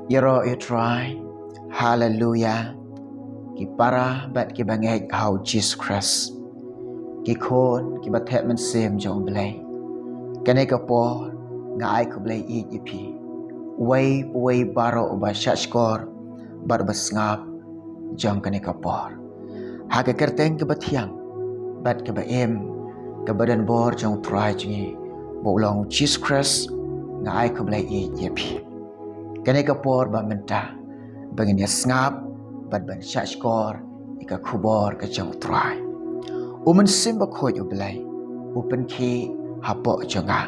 Yero you try. Hallelujah. Ki para bat ki bangai how Jesus Christ. Ki khôn ki bathet man sem jong Blei. Kanai ka po ngai ko Blei i yipi. Way baro ba shashkor bar basngap jong kanai ka por. Haga kerteng ke bathiang bat ke ba em ke badan bor jong try jingi. Bolong Jesus Christ ngai ko Blei i yipi. Kanai ka por ba menta bangin ya ngap bat ban shashkor ika khubor ka jong try. Umen simba khoi u Blei upen ki hapo jonga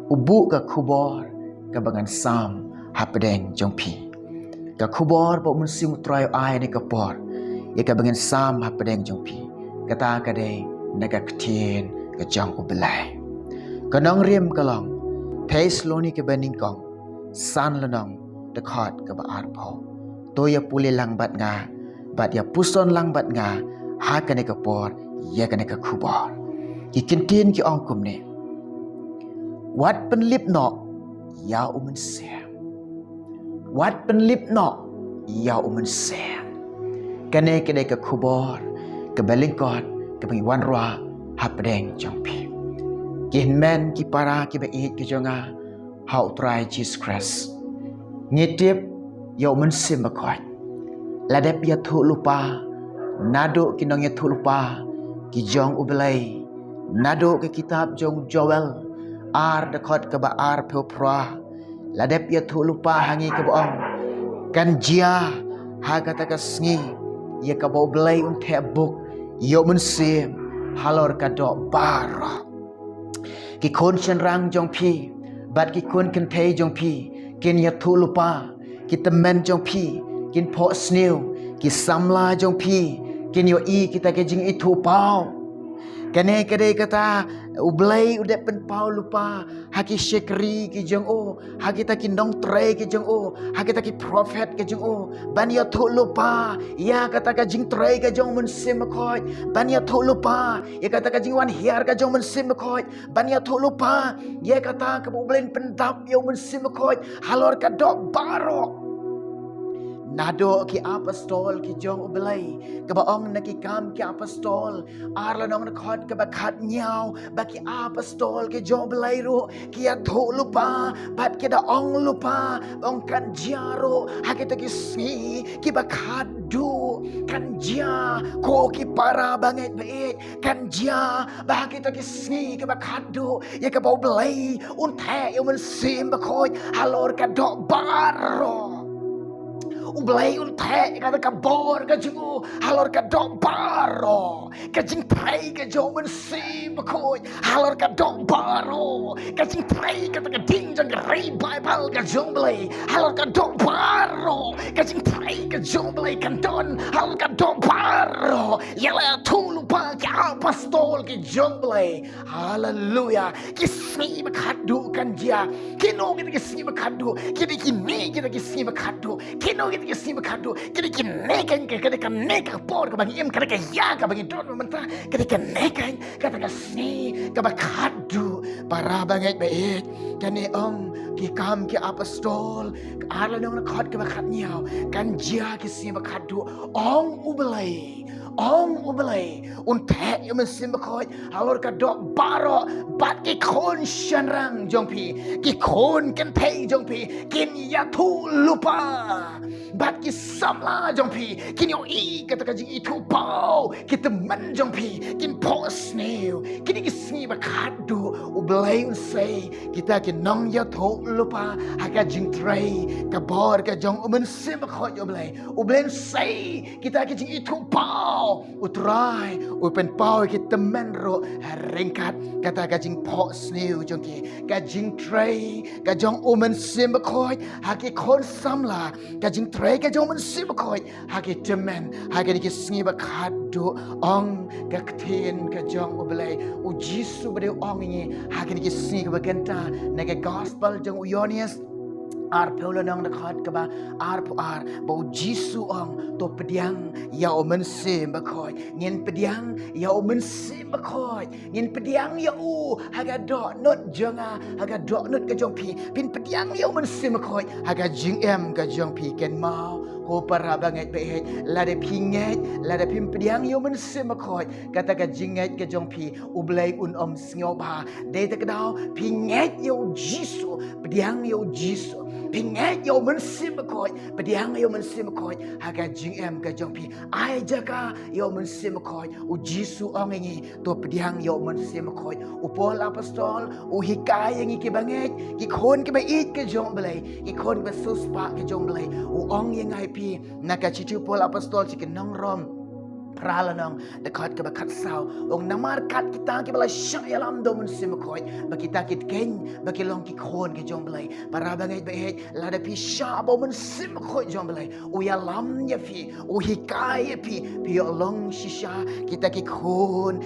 ubu ka khubor ka bangan sam hapdeng jong pi ka khubor bo mun sim try ai ni ka por ya ka bangan sam hapdeng jong pi kata ka dei naga ktien ka jong u Blei ka nong riem ka long thais loni ke baning kong san lanong de khat ka ba ar pho to ya puli lang bat nga bat ya puson lang bat nga ha ka ni ka por ya ka ni ka khubor ki kintin ki ong kum ne wat pynlip no ya mynsiem wat pynlip no ya mynsiem kane kene ka khubor ka belingkot ka wan rwa hapdeng jongpi kin men ki para ki ba it ki jonga how try Jesus Christ ngitip ya mynsiem ba khot la dep ya thu lupa nado kinong ya thu lupa ki jong u Blei nado ke kitab jong Joel ar dekat ke ba ar pra la dep ya thu lupa hangi ke boong kan jia ha kata ka sngi ya ka bo Blei un the buk yo mynsiem halor ka do bar ki kon chen rang jong pi bat ki kon kan thei jong pi kin ya thu lupa ki temen jong pi kin pho snew ki samla jong pi kin yo i kita ke jing i thu pau kane kade kata u Blei u dep pen pau lupa haki shekri ki jong o haki ta ki nong tre ki jong o haki ta ki prophet ki jong o ban ya thu lupa ya kata ka jing tre ka jong mynsiem khoi ban ya thu lupa ya kata ka jing wan hiar ka jong mynsiem khoi ban ya thu lupa ya kata ka bu Blei pen dap yo mynsiem khoi halor ka do baro nado ki apostol ki jong u Blei ka baong na ki kam ki apostol arla nong na khot ka ba khat nyao ba ki apostol ki jong Blei ro ki ya thu lupa bat ki da ong lupa ong kan jaro hakita ki si ki ba khat du kan ja ko ki para banget bait kan ja ba kita ki si ki ba khat du ya ka ba Blei un the yo mynsiem ba khoi halor ka do baro u Blei un the ka ka bor ka jingu halor ka do baro ka jing thai ka jo mynsiem khoi halor ka do baro ka jing thai ka ka ding jang rei bible ka jong Blei halor ka do baro ka jing thai ka jong Blei kan don halor ka do baro yala thu lupa ka apostol ki jong Blei hallelujah ki si ba khadu kan dia kino ki si ba khadu ki ni ki si ba khadu kino ki si ba khadu ki ne kan ka ne ka por ka bang em ka ya ka bang don menta ka ne kan ka si ka ba khadu para bangai bait kani ong ki kam ki apostol ala nong na khat ka ba khat nyao kan jia ki si ba khadu ong u Blei un the yo mynsiem khoi halor ka do baro bat ki khon shanrang jong pi ki khon kan thei jong pi kin ya thu lupa bat ki samla jong pi kin yo i ka ta jing i thu pau ki teman jong pi kin pho sneu kin ki si ba khat du u Blei un sei kita ki nong ya thu lupa ha ka jing trei ka bor ka jong mynsiem khoi yo Blei u Blei sei kita ki jing i thu pau utrai upen pau ki temen ro ringkat kata ka jing pho sneu jong ki ka jing trei ka jong mynsiem khoi ha ki khon samla ka jing trei ka jong mynsiem khoi ha ki temen ha ki sngi ba khat du ong ka kthin ka jong u Blei u jisu ba de ong ni ha ki sngi ba genta na ka gospel jong u Yohanes ar peulonong dekat ke ba ar pu ar bau jisu ong to pediang ya o mensim bakoi ngin pediang ya o mensim bakoi ngin pediang ya u haga dok not jonga haga dok not ke jong pi pin pediang ya o mensim bakoi haga jing em ke jong pi ken mau ho para banget behet lada pinget lada pin pediang ya o mensim bakoi kata ke jinget ke jong pi u blei un om sngoba de te kedau pinget ya o jisu pediang ya o jisu pinget yo mensim bakoi pediang yo mensim bakoi haga jing em ka jong pi ai jaka yo mensim bakoi u jisu ong ngi to pediang yo mensim bakoi u pol apostol u hikai ngi ke banget ki khon ke ba it ke jong blei ki khon ba sus pa ke jong blei u ong yang ai pi naka chitu pol apostol chi ke nong rom pralanong dekat ke bakat sau ong namar kat kita ke bala syak yalam do mensim bakoi ba kita kit ken ba ki long ki khon ke jong blai para bangai behet lada pi sya bo mensim bakoi jong blai u yalam ya pi u hikai pi pi long shisha kita ki khon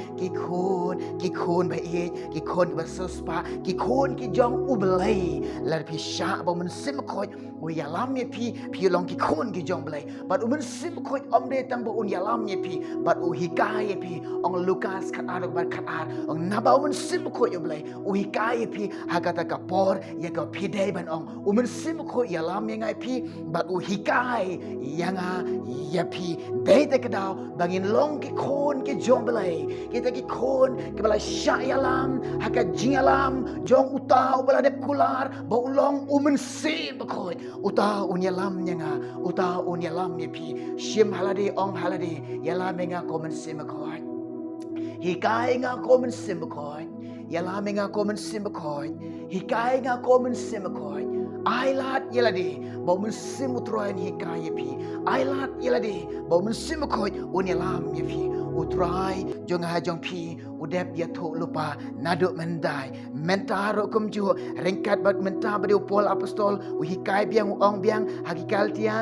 behet ki khon ba suspa ki khon ki jong u blai lada pi sya bo mensim bakoi u yalam ya pi long ki khon ki jong blai ba u mensim bakoi om de tang bo un yalam ya pi bat u hikai pi ong Lukas kat ar bat kat ar ong nabau mensim ko yo blai u hikai pi hagata kapor ya ka pidai ban ong u mensim ko ya lam yang ai pi bat u hikai yanga ya pi dei te kedau bangin long ki khon ki jong blai kita ki khon ke bala sya ya lam haka jing alam jong utau bala de kular bau long u mensim ko utau un ya lam yanga utau un ya lam ya pi shim halade ong halade ya menga ko mensim bakoi hikai nga ko mensim bakoi yala menga ko mensim bakoi hikai nga ko mensim bakoi ailat yaladi bau mensim utroin hikai pi ailat yaladi bau mensim bakoi un yalam pi utrai jong ha jong pi udep ya tho lupa naduk mendai mentaro kum ju ringkat bat menta bade pol apostol u hikai biang ong biang hakikal tia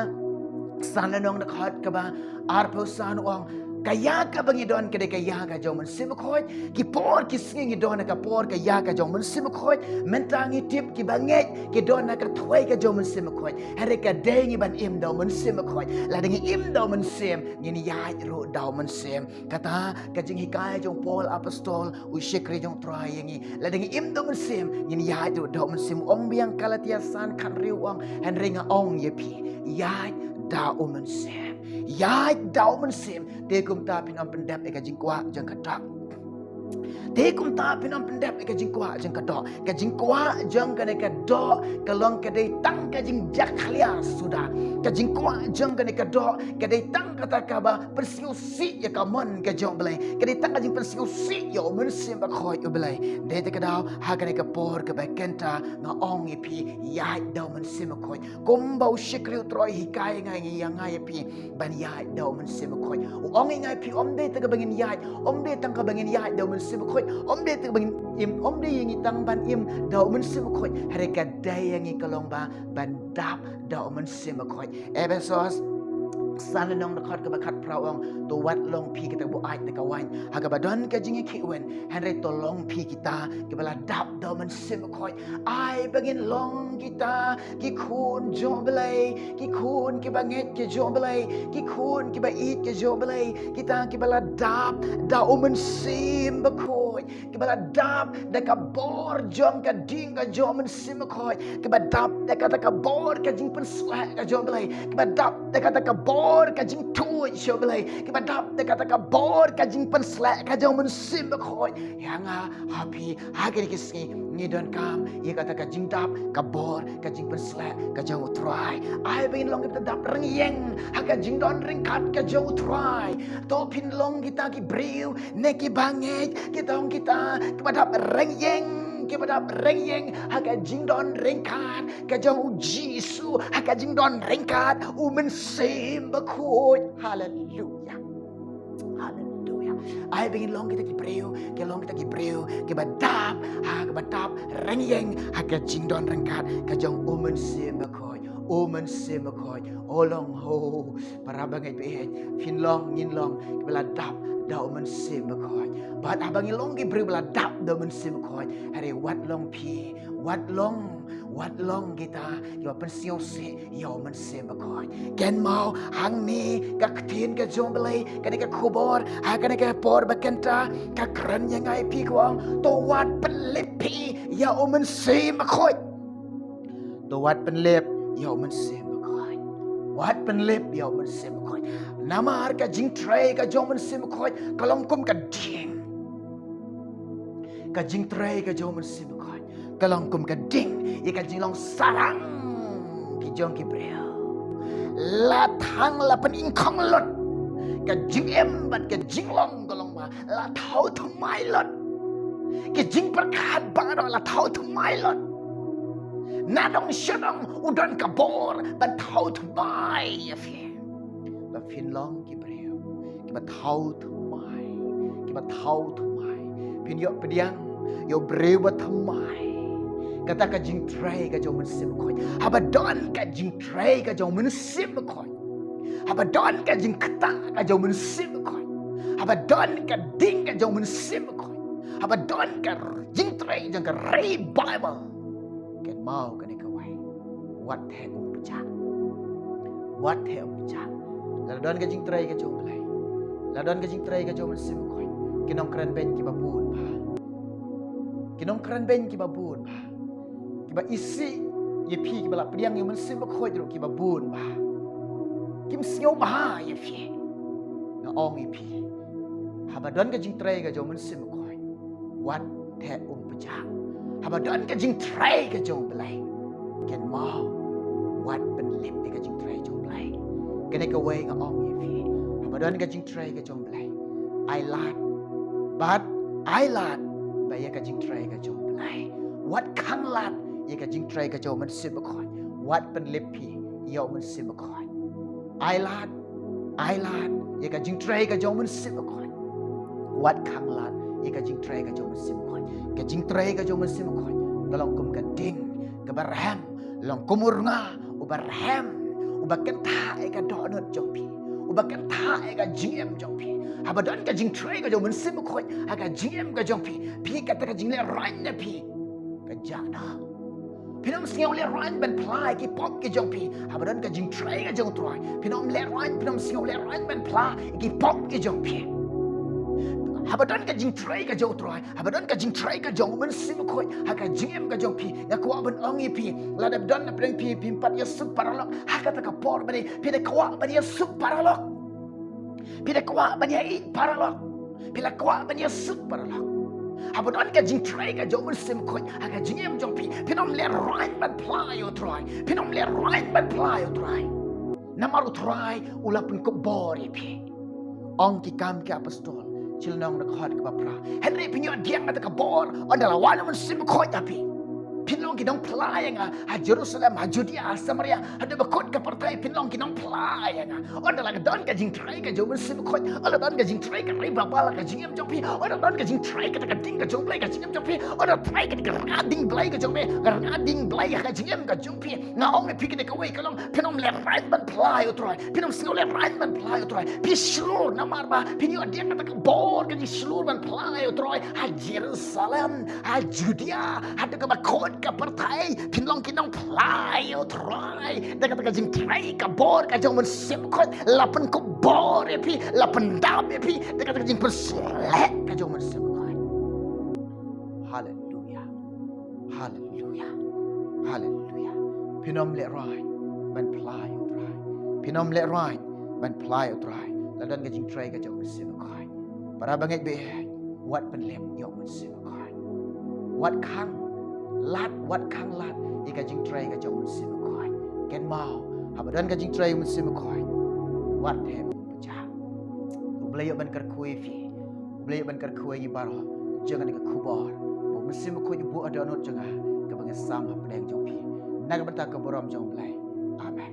sananong dekat ke ba arposan ong kaya ka bangidon kede kaya ka jong mensim bakoi ki por ki singi don ka por kaya ka jong mensim bakoi mentangi tip ki banget ki don ka thwai ka jong mensim bakoi here ka dengi ban im do mensim bakoi la dengi im do mensim ni ya ro do mensim kata ka jing hikai jong pol apostol u shekri jong trai yangi la dengi im do mensim ni ya ro do mensim ong biang kalatia san kan riu ong henringa ong ye pi ya da mensim ya da mensim de kum ta pinam pendap eka jingkwa jang kadak te kum ta pinam pendap eka jingkwa jang kadok ka jingkwa jang ka kadok kalong ka dei tang ka jing jaklia sudah ka jingkwa jang ka kadok ka dei tang kata ka ba persiu si ya ka mon ka jong blai ka dei tang ka jing persiu si yo mensim ba khoi yo blai de te ka daw ha ka ka por ka ba kenta na ong e pi ya daw mensim khoi kum bau shikri troi hikai ngai yang ngai pi ban ya daw mensim khoi ong ngai pi om de te ka bangin ya om de tang ka bangin ya daw mensim khoi om de te bangin im om de yang tang ban im daw mensim khoi hare ka dai yang kalong ba ban dap daw mensim khoi ebesos sananong dekat ke bakat prawang to wat long pi kita bu ai te kawan haga badon ka jingi kiwen henry to long pi kita ke bala dap do mensim khoi ai bagin long kita ki khun jong blai ki khun ki banget ke jong blai ki khun ki ba it ke jong blai kita ki bala dap da mensim khoi ki bala dap da ka bor jong ka ding ka jong mensim khoi ki ba dap da ka bor ka jing pen slak ka jong blai ki ba dap da ka bor ka jing tu syo blai ki ba dap da ka bor ka jing pen slak ka jong mensim khoi yang happy hagir kiski ni don kam ye kata ka jing dap ka bor ka jing pen slak ka jong utrai ai begin long kita dap reng yeng ha ka jing don ring kat ka jong utrai to pin long kita ki briu ne ki banget kita ong kita kepada reng yeng kepada reng yeng haka jing don rengkat ka jong jisu haka jing don rengkat mensim bakut haleluya haleluya ai begin long kita ki breu ke long kita ki breu ke badap ha ke badap reng yeng haka jing don rengkat ka jong mensim bakut Omen sim koi olong ho para bangai be fin long ngin long bela dap da omen sim koi bat abang long ki bri bela dap da omen sim koi hari wat long pi wat long kita yo pen siu se yo omen sim koi ken mau hang ni ka tin ka jong belai ka ni ka khubor ha ka ni ka por bakenta ka kran yang ai pi kwang to wat pynlip pi ya omen sim koi to wat pynlip ya omen sim koi wat pynlip ya omen sim koi namar ka jing tray ka jong omen sim koi kalong kum ka ding ka jing tray ka jong omen sim koi kalong kum ka ding ye ka jing long sarang ki jong ki breo la thang la pen in khong lot ka jing em bat ka jing long kalong ma la thau thmai lot ka jing perkat ba la thau thmai lot nadong shadong udan kabor ban thau thmai ya fi ba fin long ki breo ki ba thau thmai pin yo pediang yo breu ba thmai kata ka jing tray ka jong men sim koi abadon ka jing tray ka jong men sim koi abadon ka jing kata ka jong men sim koi abadon ka ding ka jong men sim koi abadon ka jing tray jong ka ray bible ken mau ka ni ka wai wat he um pecah la don ka jing tray ka jong belai la don ka jing tray ka jong men sim koi kinong kran ben ki babun ba kinong kran ben ki babun ba kiba isi ye pi kiba la priang ye men sim khoi dro kiba bun ba kim sio ba ye pi na ong ye pi habadon ka jing tray ka jo men sim khoi wat the paja habadon ka jing tray ka jo blai ken mau wat pynlip ka jing tray jo blai ken ka wei ka ong ye pi habadon ka jing tray ka jo blai ai lat bat ai lat ba ye ka jing tray ka jo blai wat khang lat ye ka jing tray ka jo men sim khoi wat pynlip pi yo men sim khoi ai lat ye ka jing tray ka jo men sim khoi wat khang lat ye ka jing tray ka jo men sim khoi ka jing tray ka jo men sim khoi kalong kum ka ding ka barham long kumur nga ubarham ubakan tha e ka donut jong pi ubakan tha e ka jing em jong pi habadon ka jing tray ka jo men sim khoi ha ka jing em ka jong pi ka ta ka jing le ran na pi ka janaพี่น้องเสียวเล่ร้อนเป็นพลายกี่ป๊อกกี่จงพี่หาบัดนั้นก็จิงเทรก็จงตรอยพี่น้องเล่ร้อนพี่น้องเสียวเล่ร้อนเป็นพลายกี่ป๊อกกี่จงพี่หาบัดนั้นก็จิงเทรก็จงตรอยหาบัดนั้นก็จิงเทรก็จงมันซิมคอยหากจิงเอ็มก็จงพี่อยากว่าบันองอีพี่แล้วดับดันนับเรื่องพี่พิมพ์ปัดยาสุปาราล็อกหากตะกับปอร์บันนี้พี่ได้กว่าบันยาสุปาราล็อกพี่ได้กว่าบันยาอีปาราล็อกพี่ได้กว่าบันยาสุปาราล็อกhabadon ka jing tray ka jo men sim khoi ka jing em jong pi pinom le rain ban plai o try pinom le rain ban plai o try namaru try ulapun ko bori pi ong ki kam ki apostol chilnong na khot ka pra henry pinyo diang na ka bor ondala wana men sim khoi tapi pinong ki dong plai nga ha Jerusalem ha Judea ha Samaria ada bakot ka partai pinong ki dong plai nga ondala ka don ka jing tray ka jo men sim khoi ola don ka jing tray ka ri baba la ka jing em jong pi ola don ka jing tray ka ka ding ka jong blai ka jing em jong pi ola tray ka ka ding blai ka jong me ka ding blai ka jing em ka jong pi nga ong e pi ki ka wei ka long pinom le right ban plai o troy pinom sino le right ban plai o troy pi slur na marba pinyo dia ka bor ka jing slur ban plai o troy ha Jerusalem ha Judea ha ka bakot ka partai pinlong kinong plai o troy da ka jing tray ka bor ka jong men sim khot lapen ko bor e pi lapen dam e pi da ka jing perslek ka jong men sim khot hallelujah hallelujah hallelujah pinom le right ban plai o troy pinom le right ban plai o troy la dan ka jing tray ka jong men sim khot para bangai be wat pynlip yo men sim khot wat khang wat khang lat ye ka jing tray ka jong men sim khoi ken mau habadan ka jing tray men sim khoi wat he pacha blei ban kar khui fi blei ban kar khui yi bar jangan ka khubor bo men sim khoi bu ada not janga ka bang sam ha pedeng jong pi na ka bata ka borom jong blai amen